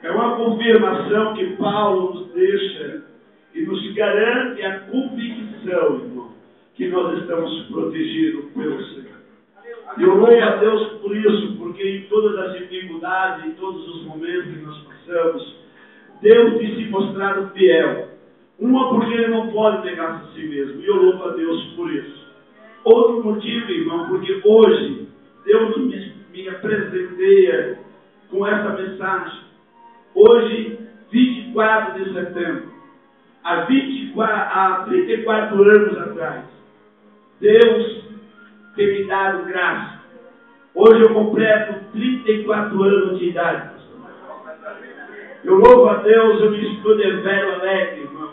É uma confirmação que Paulo nos deixa e nos garante a convicção, irmão, que nós estamos protegidos pelo Senhor. E eu louvo a Deus por isso, porque em todas as dificuldades, em todos os momentos que nós passamos, Deus tem se mostrado fiel. Uma, porque Ele não pode negar-se a si mesmo, e eu louvo a Deus por isso. Outro motivo, irmão, porque hoje Deus me apresenteia com essa mensagem. Hoje, 24 de setembro, há 34 anos atrás, Deus tem me dado graça. Hoje eu completo 34 anos de idade. Eu louvo a Deus, eu me estou de velho alegre, irmão,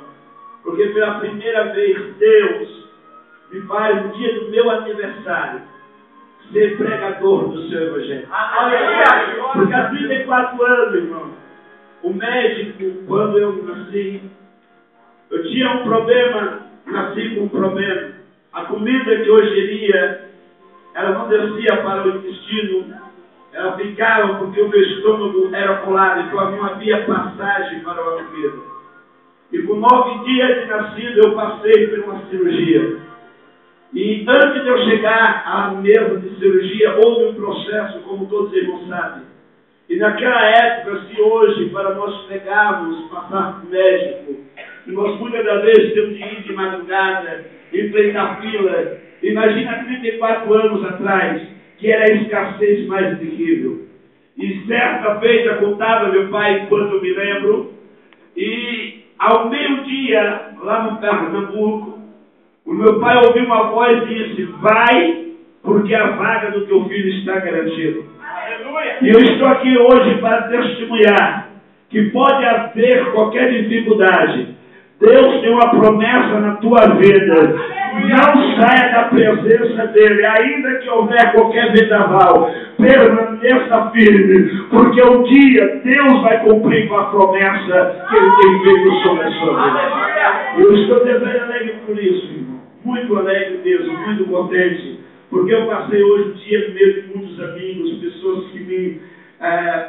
porque pela primeira vez Deus me faz no dia do meu aniversário ser pregador do seu Evangelho. Porque há 34 anos, irmão, o médico, quando eu nasci, eu tinha um problema, nasci com um problema. A comida que eu ingeria, ela não descia para o intestino, ela ficava porque o meu estômago era colado, então não havia passagem para a comida. E com 9 dias de nascido eu passei por uma cirurgia. E antes de eu chegar à mesa de cirurgia, houve um processo, como todos os irmãos sabem. E naquela época, se hoje, para nós pegarmos, passar por médico, nós muitas das vezes temos de ir de madrugada, enfrentar fila. Imagina 34 anos atrás, que era a escassez mais terrível. E certa feita contava meu pai, enquanto eu me lembro, e ao meio-dia, lá no Pernambuco, o meu pai ouviu uma voz e disse: vai, porque a vaga do teu filho está garantida. E eu estou aqui hoje para testemunhar que pode haver qualquer dificuldade. Deus tem uma promessa na tua vida. Não saia da presença dele, ainda que houver qualquer vendaval. Permaneça firme, porque um dia Deus vai cumprir com a promessa que ele tem feito sobre a sua vida. Eu estou bem alegre por isso, irmão. Muito alegre mesmo, muito contente, porque eu passei hoje o dia no meio de muitos amigos, pessoas que me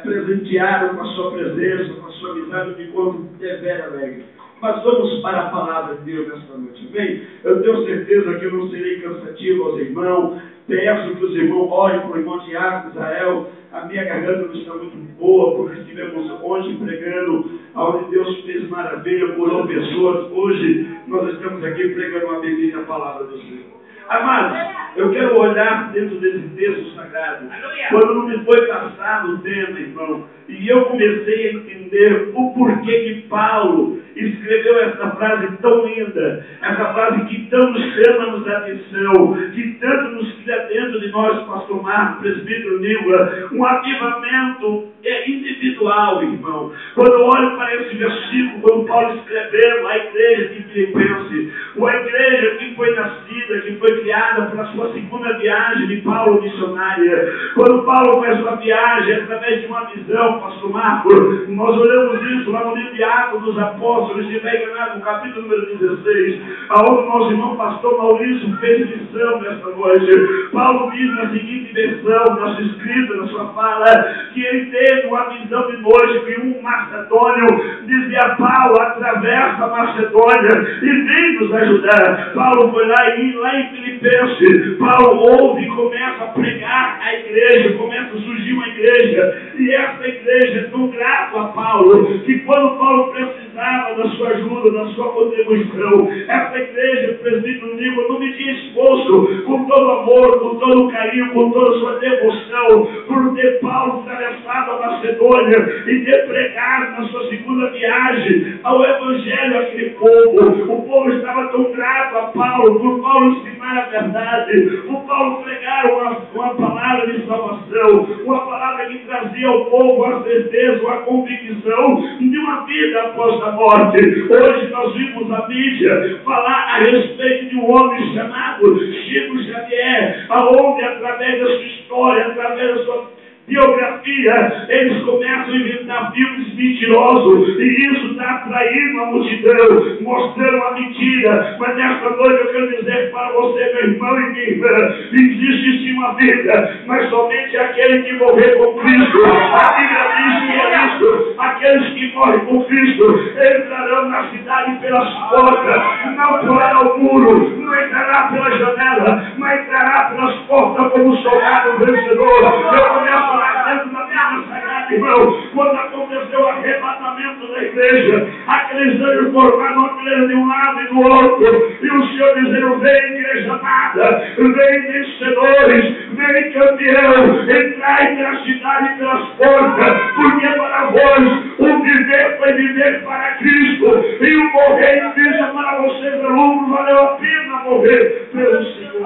presentearam com a sua presença, com a sua amizade. Eu me encontro bem alegre. Mas vamos para a palavra de Deus nesta noite, bem? Eu tenho certeza que eu não serei cansativo aos irmãos. Peço que os irmãos orem para o irmão Tiago, Israel. A minha garganta não está muito boa, porque estivemos hoje pregando, onde Deus fez maravilha, curou pessoas. Hoje nós estamos aqui pregando uma bendita palavra do Senhor. Amados, eu quero olhar dentro desse texto sagrado. Quando não me foi passado o tema, irmão, e eu comecei a entender o porquê que Paulo escreveu essa frase tão linda, essa frase que tanto chama-nos a atenção, que tanto nos cria dentro de nós, pastor Marcos, presbítero Nilva, um avivamento individual, irmão. Quando eu olho para esse versículo, quando Paulo escreveu a igreja de Filipenses, uma igreja que foi nascida, que foi criada para a sua segunda viagem de Paulo missionária. Quando Paulo faz uma viagem através de uma visão, pastor Marcos, nós olhamos isso lá no livro de Atos dos Apóstolos, se vai enganado, no capítulo número 16, aonde nosso irmão pastor Maurício fez lição nesta noite. Paulo diz na seguinte versão, na sua escrita, na sua fala, que ele teve uma visão de noite que um macedônio dizia a Paulo: atravessa a Macedônia e vem nos ajudar. Paulo foi lá em Filipenses, Paulo ouve e começa a pregar a igreja, começa a surgir uma igreja, e essa igreja é tão grata a Paulo, que quando Paulo precisava da sua ajuda, da sua contribuição, essa igreja, presbítero Nilva, não media esforço, com todo amor, com todo carinho, com toda a sua devoção, por ter Paulo atravessado a Macedônia e ter pregado na sua segunda viagem ao evangelho àquele povo. O povo estava tão grato a Paulo, por Paulo ensinar a verdade, por Paulo pregar uma palavra de salvação, uma palavra que trazia ao povo a certeza, a convicção de uma vida após a morte. Hoje nós vimos a mídia falar a respeito de um homem chamado Chico Xavier, aonde através da sua história, através da sua biografia, eles começam a inventar filmes mentirosos, e isso está atraindo a multidão, mostrando uma mentira. Mas nesta noite eu quero dizer para você, meu irmão e minha irmã, existe sim uma vida, mas somente aquele que morreu com Cristo. A Bíblia diz que é isso, aquele morrem com Cristo entrarão na cidade pelas portas, não pulará o muro, não entrará pela janela, mas entrará pelas portas como soldado vencedor. Eu começo a falar dentro da Bíblia Sagrada, irmão, quando aconteceu o arrebatamento da igreja, aqueles anjos formaram uma fileira de um lado e do outro, e o Senhor dizendo: vem, igreja amada, vem, vencedores, vem, campeão, entrai pela cidade e pelas portas, porque para vós o viver foi viver para Cristo, e o morrer em Cristo para vocês é lucro, valeu a pena morrer pelo Senhor.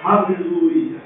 Aleluia.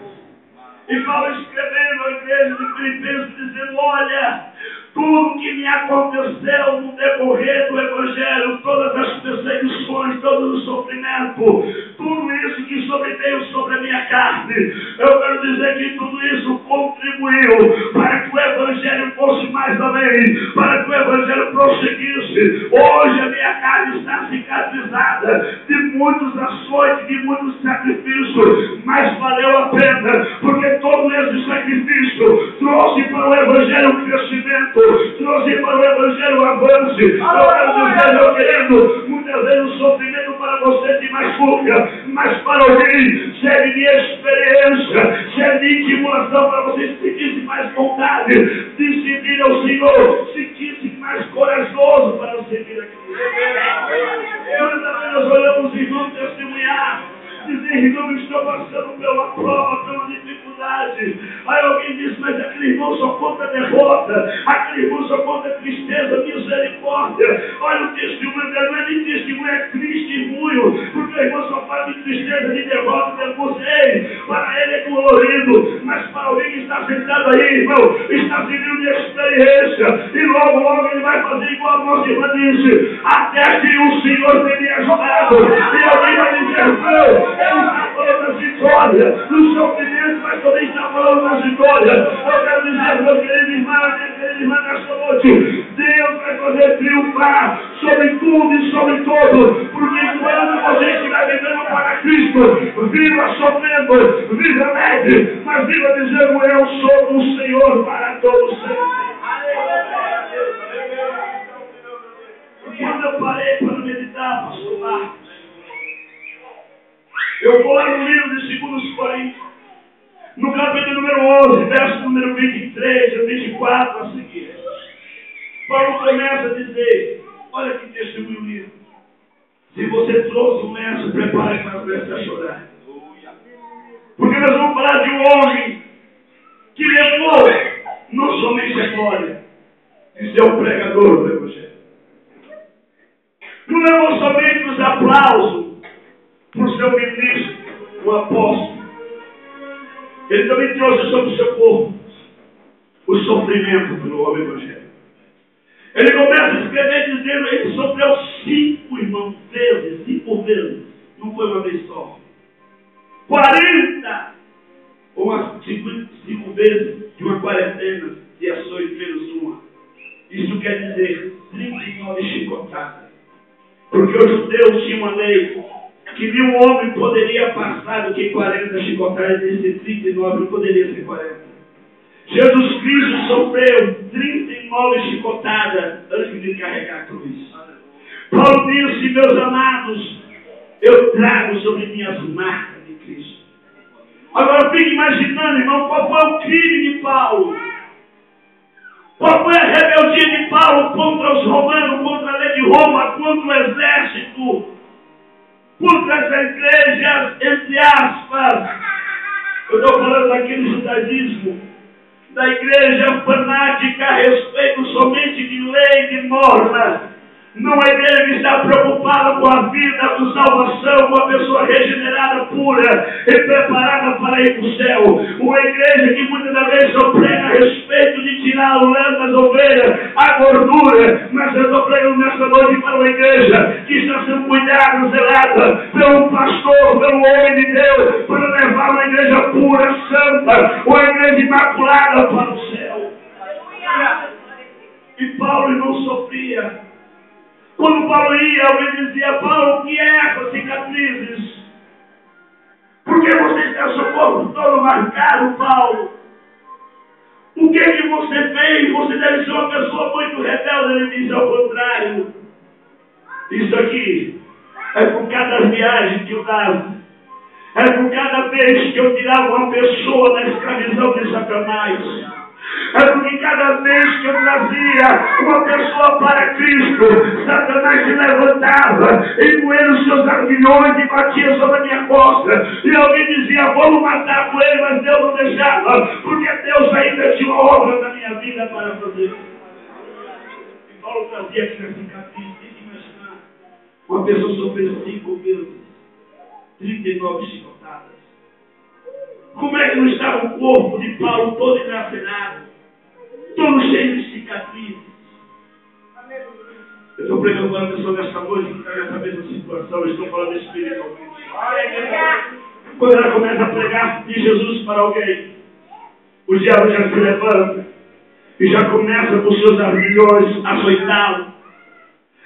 E Paulo escrevendo à igreja de Filipenses, dizendo: olha, tudo que me aconteceu no decorrer do Evangelho, todas as perseguições, todo o sofrimento, tudo isso que sobreveio sobre a minha carne, eu quero dizer que tudo isso contribuiu para que o Evangelho fosse mais além, para que o Evangelho prosseguisse. Hoje a minha carne está cicatrizada de muitos açoites, de muitos sacrifícios, mas valeu a pena, porque todo esse sacrifício trouxe para o Evangelho um crescimento, trouxe para o Evangelho um avanço. Eu quero dizer, meu querido, muitas vezes o sofrimento para você te machuca, mas para alguém serve de experiência, serve de estimulação para você sentir-se mais vontade de servir ao Senhor, sentir-se mais corajoso para servir a Cristo. Muitas vezes nós olhamos os irmãos testemunhar, dizer: irmão, estou passando pela prova, pela dificuldade. Aí alguém diz: mas aquele irmão só conta derrota, aquele irmão só conta tristeza, misericórdia. Olha, o testemunho dele não é nem testemunho, é testemunho, porque o irmão só fala de tristeza, de derrota, de angústia. Ei, para ele é dolorido, mas para alguém que está sentado aí, irmão, está servindo de experiência, e logo, logo ele vai fazer igual a nossa irmã disse: até que o Senhor tenha me ajudado. E alguém vai dizer: não, ele está falando das vitórias, do sofrimento, mas também está falando das vitórias. Eu quero dizer, meu querido irmão, minha querida irmã, nesta noite, Deus vai fazer triunfar sobre tudo e sobre todo, porque enquanto você estiver vivendo para Cristo, viva sofrendo, viva alegre, mas viva dizendo: eu sou do Senhor para todos sempre. Quando eu parei para meditar, pastor Marcos, eu vou lá no livro de 2 Coríntios, no capítulo número 11, verso número 23 e 24 a seguir. Paulo começa a dizer: olha que testemunho lindo. Se você trouxe um lenço, prepare para começar a chorar. Porque nós vamos falar de um homem que levou não somente a glória de ser o pregador do Evangelho, não levou somente os aplausos para o seu ministro, o apóstolo. Ele também trouxe sobre o seu corpo o sofrimento pelo homem evangélico. Ele começa a escrever dizendo: ele sofreu 5 vezes, 5 vezes, não foi uma vez só. 40 ou umas 5 vezes de uma quarentena de ações menos uma. Isso quer dizer 39 chicotadas. Porque os judeus tinham uma lei que nenhum homem poderia passar do que 40 chicotadas, desse 39 não poderia ser 40. Jesus Cristo sofreu 39 chicotadas antes de carregar a cruz. Paulo disse: meus amados, eu trago sobre minhas marcas de Cristo. Agora fique imaginando, irmão, qual foi o crime de Paulo? Qual foi a rebeldia de Paulo contra os romanos, contra a lei de Roma, contra o exército, contra as igrejas, entre aspas? Eu estou falando daquele judaísmo, da igreja fanática a respeito somente de lei, de norma. Não é igreja que está preocupada com a vida, com salvação, com a pessoa regenerada, pura e preparada para ir para o céu. Uma igreja que muitas das vezes só prega a respeito de tirar o lã das ovelhas, a gordura. Mas eu estou pregando nessa noite para uma igreja que está sendo cuidada, zelada pelo pastor, pelo homem de Deus, para levar uma igreja pura, santa, uma igreja imaculada para o céu. E Paulo não sofria. Quando Paulo ia, alguém dizia: Paulo, o que é essas cicatrizes? Por que você está seu corpo todo marcado, Paulo? O que que você fez? Você deve ser uma pessoa muito rebelde. Ele diz ao contrário. Isso aqui é por cada viagem que eu dava. É por cada vez que eu tirava uma pessoa da escravidão de Satanás. É porque cada vez que eu trazia uma pessoa para Cristo, Satanás se levantava e com ele os seus arbilhões e batia sobre a minha costa. E alguém dizia, vamos matar com ele, mas Deus não deixava, porque Deus ainda tinha uma obra na minha vida para fazer. E Paulo trazia aqui nesse capítulo, tem que imaginar, uma pessoa sofreu 5 vezes, 39 chicotadas. Como é que não estava o corpo de Paulo todo enlacerado, todo cheio de cicatrizes? Eu estou pregando para a pessoa nesta noite que está nessa mesma situação. Eu estou falando espiritualmente. Quando ela começa a pregar de Jesus para alguém, o diabo já se levanta e já começa com seus arbilhões a açoitá-lo.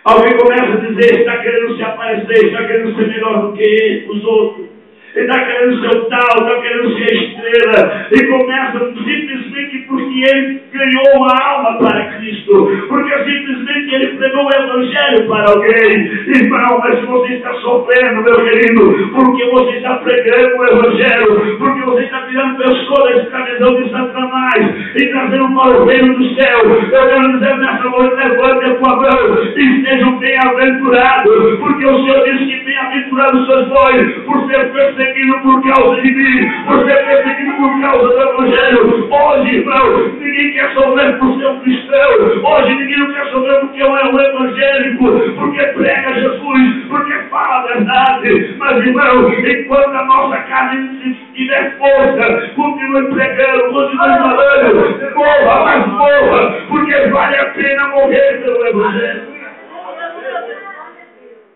Alguém começa a dizer, está querendo se aparecer, está querendo ser melhor do que os outros. Ele está querendo ser o tal, está querendo ser a estrela. E começa simplesmente porque ele ganhou uma alma para Cristo. Porque simplesmente ele pregou o Evangelho para alguém. Irmão, mas se você está sofrendo, meu querido, porque você está pregando o Evangelho, porque você está tirando pessoas da escravidão de Satanás e trazendo para o reino do céu, eu quero dizer nessa noite, levante a tua mão e sejam bem-aventurados, porque o Senhor disse que bem-aventurados sois vós por ser perseguido por causa de mim, por ser perseguido por causa do Evangelho. Hoje, irmão, ninguém quer sofrer por ser um cristão. Hoje ninguém não quer sofrer porque é um evangélico, porque prega Jesus, porque fala a verdade. Mas, irmão, enquanto a nossa carne tiver força, continue pregando, continue falando, morra, mas morra, porque vale a pena morrer pelo Evangelho.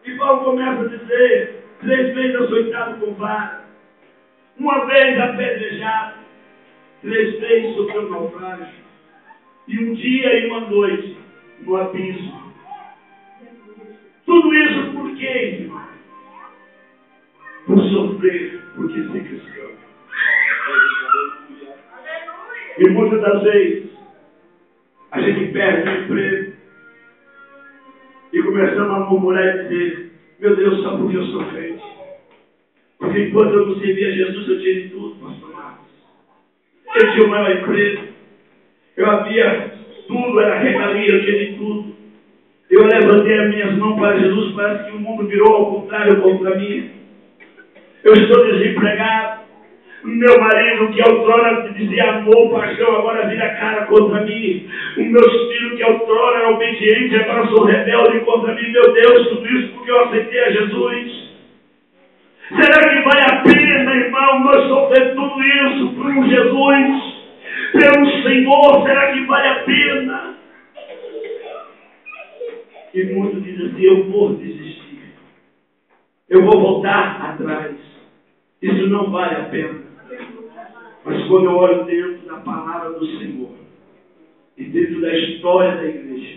E Paulo começa a dizer, 3 vezes açoitado com vara, 1 vez apedrejado, 3 vezes sofreu naufrágio, e 1 dia e 1 noite no abismo. Tudo isso por quê, irmão? Por sofrer, porque ser cristão. E muitas das vezes a gente perde o emprego e começamos a murmurar e dizer, meu Deus, só porque eu sou crente. Porque enquanto eu não servia a Jesus, eu tinha de tudo, pastor Marcos. Eu tinha o maior emprego. Eu havia tudo, era regalia, eu tinha de tudo. Eu levantei as minhas mãos para Jesus, parece que o mundo virou ao contrário contra mim. Eu estou desempregado. Meu marido, que outrora dizia amor, paixão, agora vira cara contra mim. Os meus filhos, que outrora eram obedientes, agora são rebeldes contra mim. Meu Deus, tudo isso porque eu aceitei a Jesus. Será que vale a pena, irmão, nós sofrer tudo isso por um Jesus, pelo Senhor? Será que vale a pena? E muitos dizem assim, eu vou desistir. Eu vou voltar atrás. Isso não vale a pena. Mas quando eu olho dentro da palavra do Senhor e dentro da história da igreja,